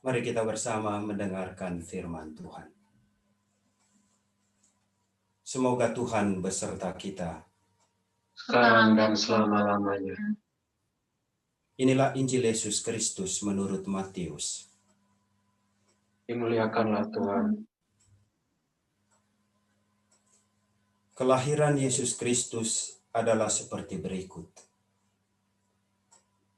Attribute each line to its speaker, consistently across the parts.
Speaker 1: Mari kita bersama mendengarkan firman Tuhan. Semoga Tuhan beserta kita
Speaker 2: sekarang dan selama-lamanya.
Speaker 1: Inilah Injil Yesus Kristus menurut Matius.
Speaker 2: Dimuliakanlah Tuhan.
Speaker 1: Kelahiran Yesus Kristus adalah seperti berikut.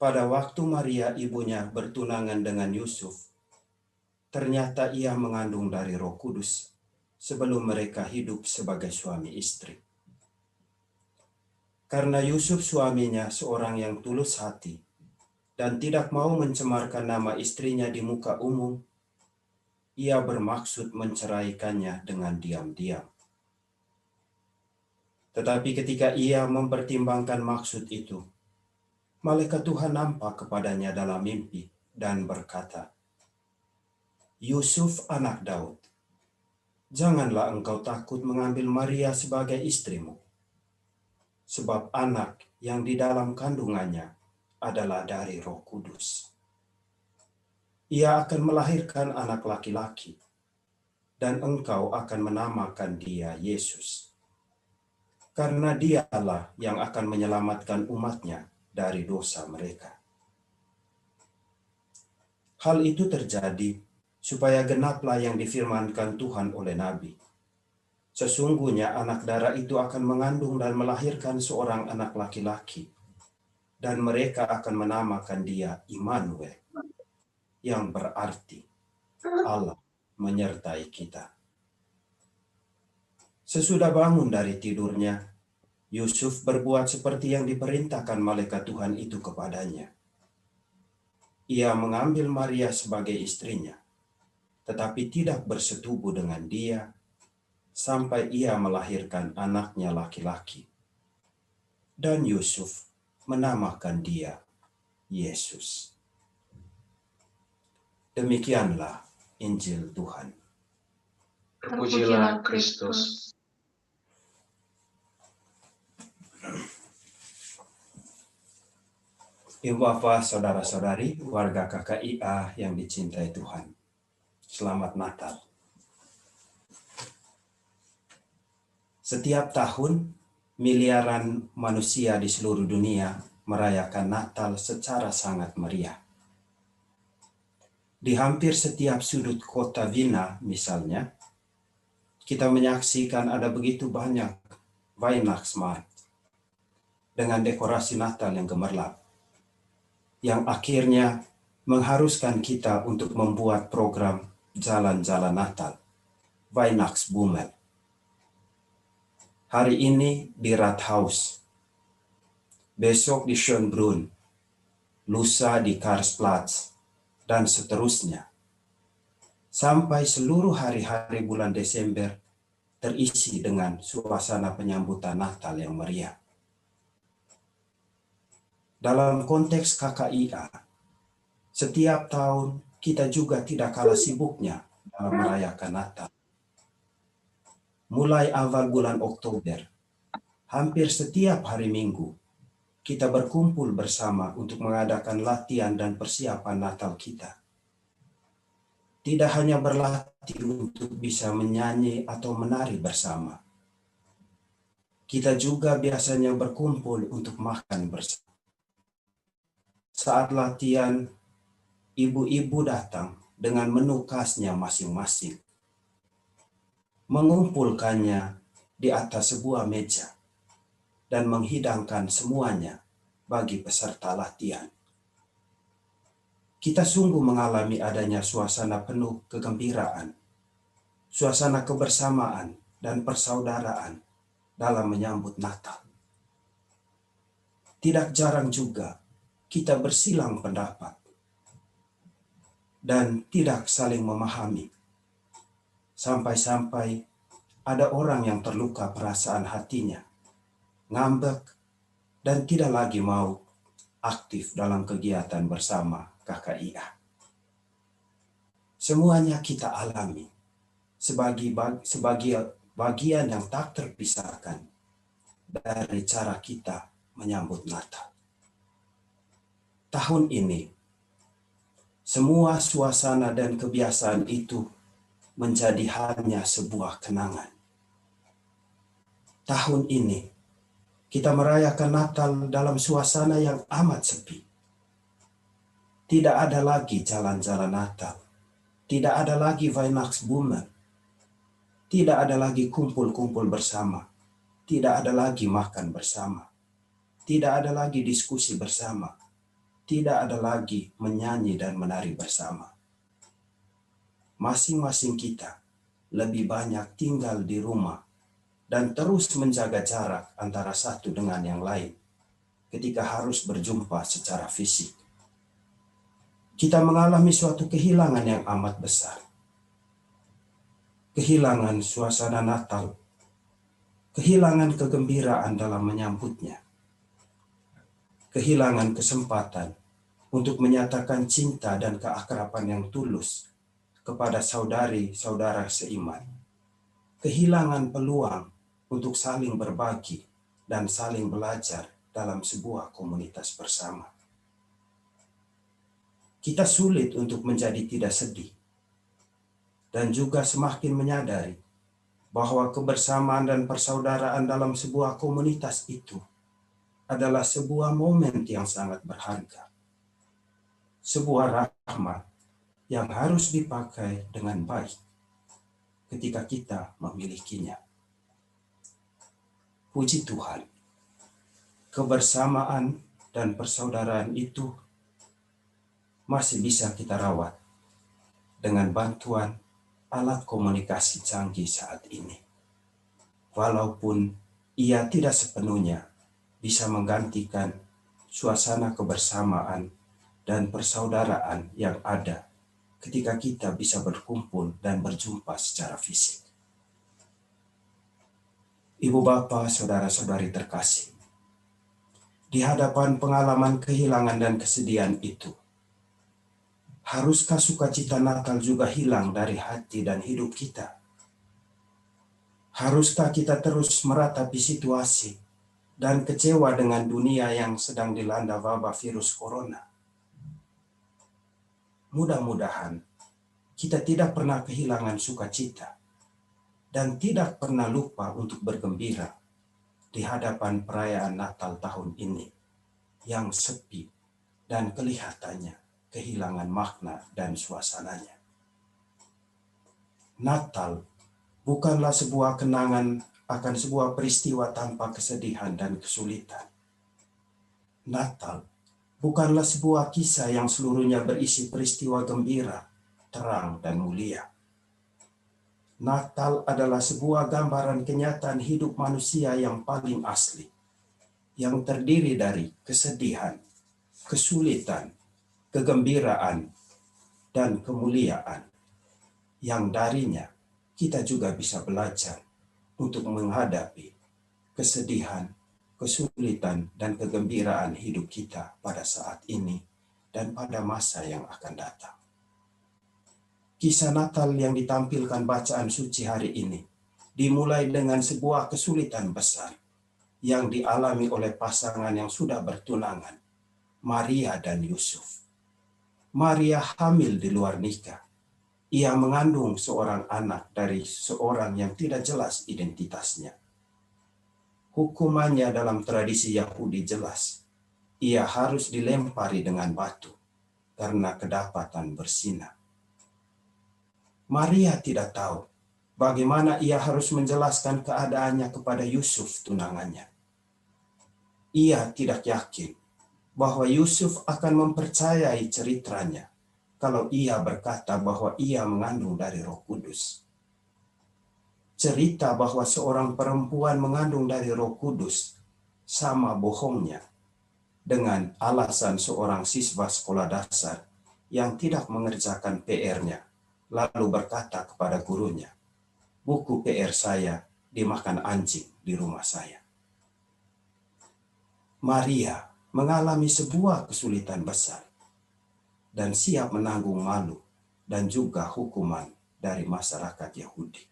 Speaker 1: Pada waktu Maria ibunya bertunangan dengan Yusuf, ternyata ia mengandung dari Roh Kudus sebelum mereka hidup sebagai suami istri. Karena Yusuf suaminya seorang yang tulus hati dan tidak mau mencemarkan nama istrinya di muka umum, ia bermaksud menceraikannya dengan diam-diam. Tetapi ketika ia mempertimbangkan maksud itu, malaikat Tuhan nampak kepadanya dalam mimpi dan berkata, "Yusuf anak Daud, janganlah engkau takut mengambil Maria sebagai istrimu, sebab anak yang di dalam kandungannya adalah dari Roh Kudus. Ia akan melahirkan anak laki-laki, dan engkau akan menamakan dia Yesus, karena dialah yang akan menyelamatkan umatnya dari dosa mereka." Hal itu terjadi supaya genaplah yang difirmankan Tuhan oleh Nabi. Sesungguhnya anak darah itu akan mengandung dan melahirkan seorang anak laki-laki, dan mereka akan menamakan dia Immanuel, yang berarti Allah menyertai kita. Sesudah bangun dari tidurnya, Yusuf berbuat seperti yang diperintahkan malaikat Tuhan itu kepadanya. Ia mengambil Maria sebagai istrinya, tetapi tidak bersetubuh dengan dia sampai ia melahirkan anaknya laki-laki. Dan Yusuf menamakan dia Yesus. Demikianlah Injil Tuhan.
Speaker 2: Terpujilah Kristus.
Speaker 1: Ibu bapak, saudara-saudari, warga KKIA yang dicintai Tuhan. Selamat Natal. Setiap tahun, miliaran manusia di seluruh dunia merayakan Natal secara sangat meriah. Di hampir setiap sudut kota Wina misalnya, kita menyaksikan ada begitu banyak Weihnachtsmarkt dengan dekorasi Natal yang gemerlap, yang akhirnya mengharuskan kita untuk membuat program jalan-jalan Natal, Weihnachtsbummel. Hari ini di Rathaus, besok di Schönbrunn, lusa di Karlsplatz, dan seterusnya. Sampai seluruh hari-hari bulan Desember terisi dengan suasana penyambutan Natal yang meriah. Dalam konteks KKIA, setiap tahun kita juga tidak kalah sibuknya dalam merayakan Natal. Mulai awal bulan Oktober, hampir setiap hari Minggu, kita berkumpul bersama untuk mengadakan latihan dan persiapan Natal kita. Tidak hanya berlatih untuk bisa menyanyi atau menari bersama. Kita juga biasanya berkumpul untuk makan bersama. Saat latihan, ibu-ibu datang dengan menu khasnya masing-masing, mengumpulkannya di atas sebuah meja, dan menghidangkan semuanya bagi peserta latihan. Kita sungguh mengalami adanya suasana penuh kegembiraan, suasana kebersamaan dan persaudaraan dalam menyambut Natal. Tidak jarang juga kita bersilang pendapat dan tidak saling memahami, sampai-sampai ada orang yang terluka perasaan hatinya, ngambek, dan tidak lagi mau aktif dalam kegiatan bersama KKIA. Semuanya kita alami sebagai bagian yang tak terpisahkan dari cara kita menyambut Natal. Tahun ini, semua suasana dan kebiasaan itu menjadi hanya sebuah kenangan. Tahun ini, kita merayakan Natal dalam suasana yang amat sepi. Tidak ada lagi jalan-jalan Natal. Tidak ada lagi Weihnachtsbäume. Tidak ada lagi kumpul-kumpul bersama. Tidak ada lagi makan bersama. Tidak ada lagi diskusi bersama. Tidak ada lagi menyanyi dan menari bersama. Masing-masing kita lebih banyak tinggal di rumah dan terus menjaga jarak antara satu dengan yang lain ketika harus berjumpa secara fisik. Kita mengalami suatu kehilangan yang amat besar. Kehilangan suasana Natal, kehilangan kegembiraan dalam menyambutnya, kehilangan kesempatan untuk menyatakan cinta dan keakraban yang tulus kepada saudari-saudara seiman, kehilangan peluang untuk saling berbagi dan saling belajar dalam sebuah komunitas bersama. Kita sulit untuk menjadi tidak sedih, dan juga semakin menyadari bahwa kebersamaan dan persaudaraan dalam sebuah komunitas itu adalah sebuah momen yang sangat berharga. Sebuah rahmat yang harus dipakai dengan baik ketika kita memilikinya. Puji Tuhan, kebersamaan dan persaudaraan itu masih bisa kita rawat dengan bantuan alat komunikasi canggih saat ini. Walaupun ia tidak sepenuhnya bisa menggantikan suasana kebersamaan dan persaudaraan yang ada ketika kita bisa berkumpul dan berjumpa secara fisik. Ibu Bapa, saudara-saudari terkasih, di hadapan pengalaman kehilangan dan kesedihan itu, haruskah sukacita Natal juga hilang dari hati dan hidup kita? Haruskah kita terus meratapi situasi dan kecewa dengan dunia yang sedang dilanda wabah virus corona? Mudah-mudahan kita tidak pernah kehilangan sukacita dan tidak pernah lupa untuk bergembira di hadapan perayaan Natal tahun ini yang sepi dan kelihatannya kehilangan makna dan suasananya. Natal bukanlah sebuah kenangan akan sebuah peristiwa tanpa kesedihan dan kesulitan. Natal bukanlah sebuah kisah yang seluruhnya berisi peristiwa gembira, terang, dan mulia. Natal adalah sebuah gambaran kenyataan hidup manusia yang paling asli, yang terdiri dari kesedihan, kesulitan, kegembiraan, dan kemuliaan, yang darinya kita juga bisa belajar untuk menghadapi kesedihan, kesulitan, dan kegembiraan hidup kita pada saat ini dan pada masa yang akan datang. Kisah Natal yang ditampilkan bacaan suci hari ini dimulai dengan sebuah kesulitan besar yang dialami oleh pasangan yang sudah bertunangan, Maria dan Yusuf. Maria hamil di luar nikah. Ia mengandung seorang anak dari seorang yang tidak jelas identitasnya. Hukumannya dalam tradisi Yahudi jelas. Ia harus dilempari dengan batu karena kedapatan bersinah. Maria tidak tahu bagaimana ia harus menjelaskan keadaannya kepada Yusuf tunangannya. Ia tidak yakin bahwa Yusuf akan mempercayai ceritanya kalau ia berkata bahwa ia mengandung dari Roh Kudus. Cerita bahwa seorang perempuan mengandung dari Roh Kudus sama bohongnya dengan alasan seorang siswa sekolah dasar yang tidak mengerjakan PR-nya, lalu berkata kepada gurunya, "Buku PR saya dimakan anjing di rumah saya." Maria mengalami sebuah kesulitan besar dan siap menanggung malu dan juga hukuman dari masyarakat Yahudi.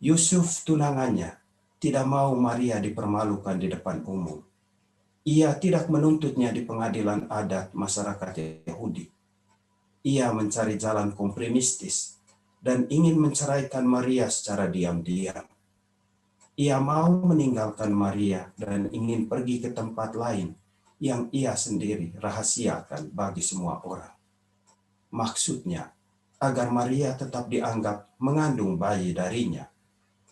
Speaker 1: Yusuf tunangannya tidak mau Maria dipermalukan di depan umum. Ia tidak menuntutnya di pengadilan adat masyarakat Yahudi. Ia mencari jalan kompromistis dan ingin menceraikan Maria secara diam-diam. Ia mau meninggalkan Maria dan ingin pergi ke tempat lain yang ia sendiri rahasiakan bagi semua orang. Maksudnya, agar Maria tetap dianggap mengandung bayi darinya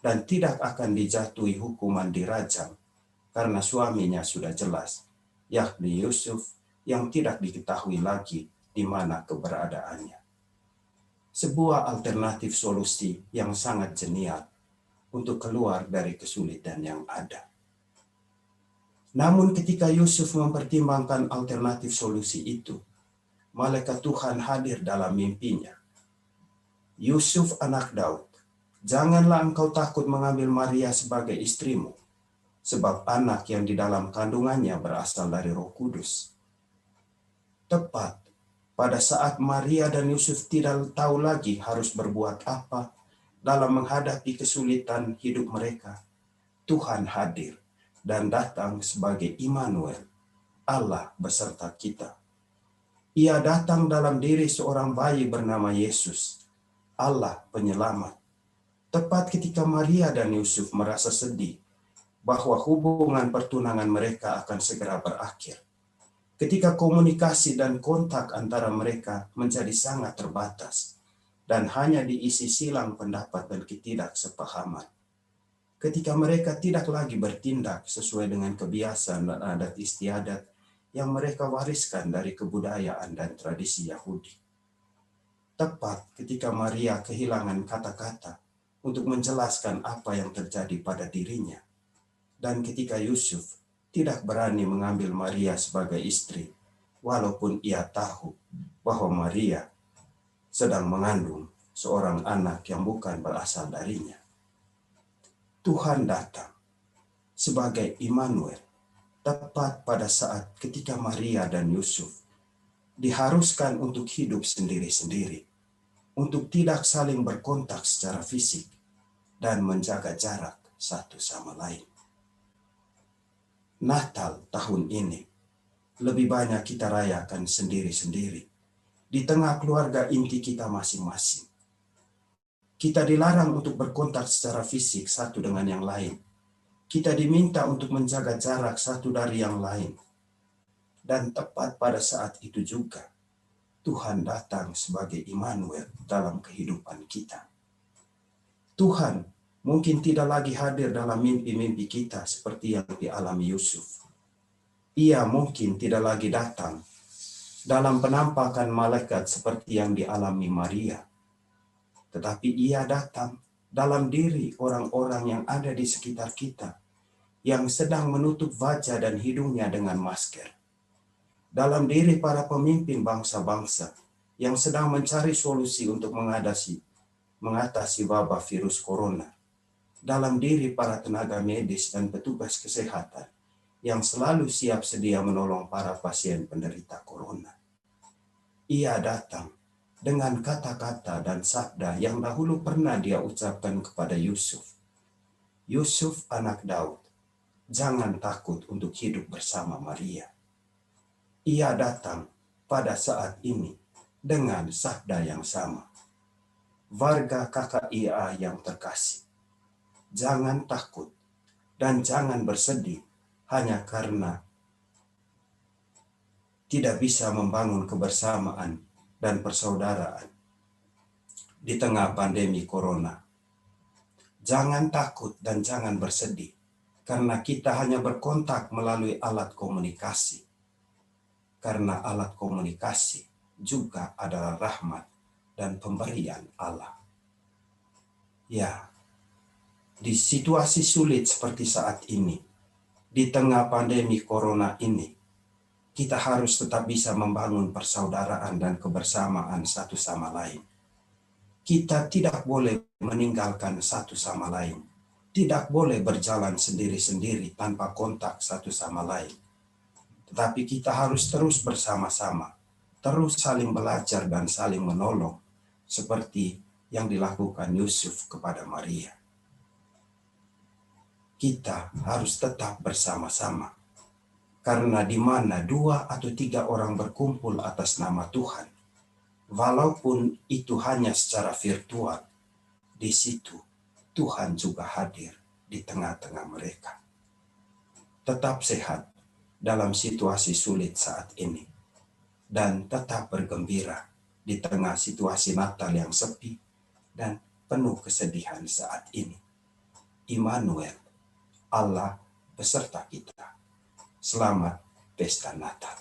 Speaker 1: dan tidak akan dijatuhi hukuman dirajam karena suaminya sudah jelas, yakni Yusuf yang tidak diketahui lagi di mana keberadaannya. Sebuah alternatif solusi yang sangat jenial untuk keluar dari kesulitan yang ada. Namun ketika Yusuf mempertimbangkan alternatif solusi itu, malaikat Tuhan hadir dalam mimpinya. Yusuf anak Daud, janganlah engkau takut mengambil Maria sebagai istrimu, sebab anak yang di dalam kandungannya berasal dari Roh Kudus. Tepat pada saat Maria dan Yusuf tidak tahu lagi harus berbuat apa dalam menghadapi kesulitan hidup mereka, Tuhan hadir dan datang sebagai Immanuel, Allah beserta kita. Ia datang dalam diri seorang bayi bernama Yesus, Allah penyelamat. Tepat ketika Maria dan Yusuf merasa sedih bahwa hubungan pertunangan mereka akan segera berakhir. Ketika komunikasi dan kontak antara mereka menjadi sangat terbatas dan hanya diisi silang pendapat dan ketidaksepahaman. Ketika mereka tidak lagi bertindak sesuai dengan kebiasaan dan adat istiadat yang mereka wariskan dari kebudayaan dan tradisi Yahudi. Tepat ketika Maria kehilangan kata-kata untuk menjelaskan apa yang terjadi pada dirinya, dan ketika Yusuf tidak berani mengambil Maria sebagai istri, walaupun ia tahu bahwa Maria sedang mengandung seorang anak yang bukan berasal darinya. Tuhan datang sebagai Immanuel tepat pada saat ketika Maria dan Yusuf diharuskan untuk hidup sendiri-sendiri, untuk tidak saling berkontak secara fisik dan menjaga jarak satu sama lain. Natal tahun ini lebih banyak kita rayakan sendiri-sendiri di tengah keluarga inti kita masing-masing. Kita dilarang untuk berkontak secara fisik satu dengan yang lain. Kita diminta untuk menjaga jarak satu dari yang lain. Dan tepat pada saat itu juga, Tuhan datang sebagai Immanuel dalam kehidupan kita. Tuhan mungkin tidak lagi hadir dalam mimpi-mimpi kita seperti yang dialami Yusuf. Ia mungkin tidak lagi datang dalam penampakan malaikat seperti yang dialami Maria. Tetapi ia datang dalam diri orang-orang yang ada di sekitar kita, yang sedang menutup wajah dan hidungnya dengan masker. Dalam diri para pemimpin bangsa-bangsa yang sedang mencari solusi untuk mengatasi wabah virus corona. Dalam diri para tenaga medis dan petugas kesehatan yang selalu siap sedia menolong para pasien penderita corona. Ia datang dengan kata-kata dan sabda yang dahulu pernah dia ucapkan kepada Yusuf. Yusuf anak Daud, jangan takut untuk hidup bersama Maria. Ia datang pada saat ini dengan sabda yang sama. Warga KKIA yang terkasih, jangan takut dan jangan bersedih hanya karena tidak bisa membangun kebersamaan dan persaudaraan di tengah pandemi corona. Jangan takut dan jangan bersedih karena kita hanya berkontak melalui alat komunikasi. Karena alat komunikasi juga adalah rahmat dan pemberian Allah. Ya, di situasi sulit seperti saat ini, di tengah pandemi corona ini, kita harus tetap bisa membangun persaudaraan dan kebersamaan satu sama lain. Kita tidak boleh meninggalkan satu sama lain. Tidak boleh berjalan sendiri-sendiri tanpa kontak satu sama lain. Tetapi kita harus terus bersama-sama, terus saling belajar dan saling menolong, seperti yang dilakukan Yusuf kepada Maria. Kita harus tetap bersama-sama. Karena di mana 2 atau 3 orang berkumpul atas nama Tuhan, walaupun itu hanya secara virtual, di situ Tuhan juga hadir di tengah-tengah mereka. Tetap sehat dalam situasi sulit saat ini, dan tetap bergembira di tengah situasi Natal yang sepi dan penuh kesedihan saat ini. Immanuel, Allah beserta kita. Selamat Pesta Natal.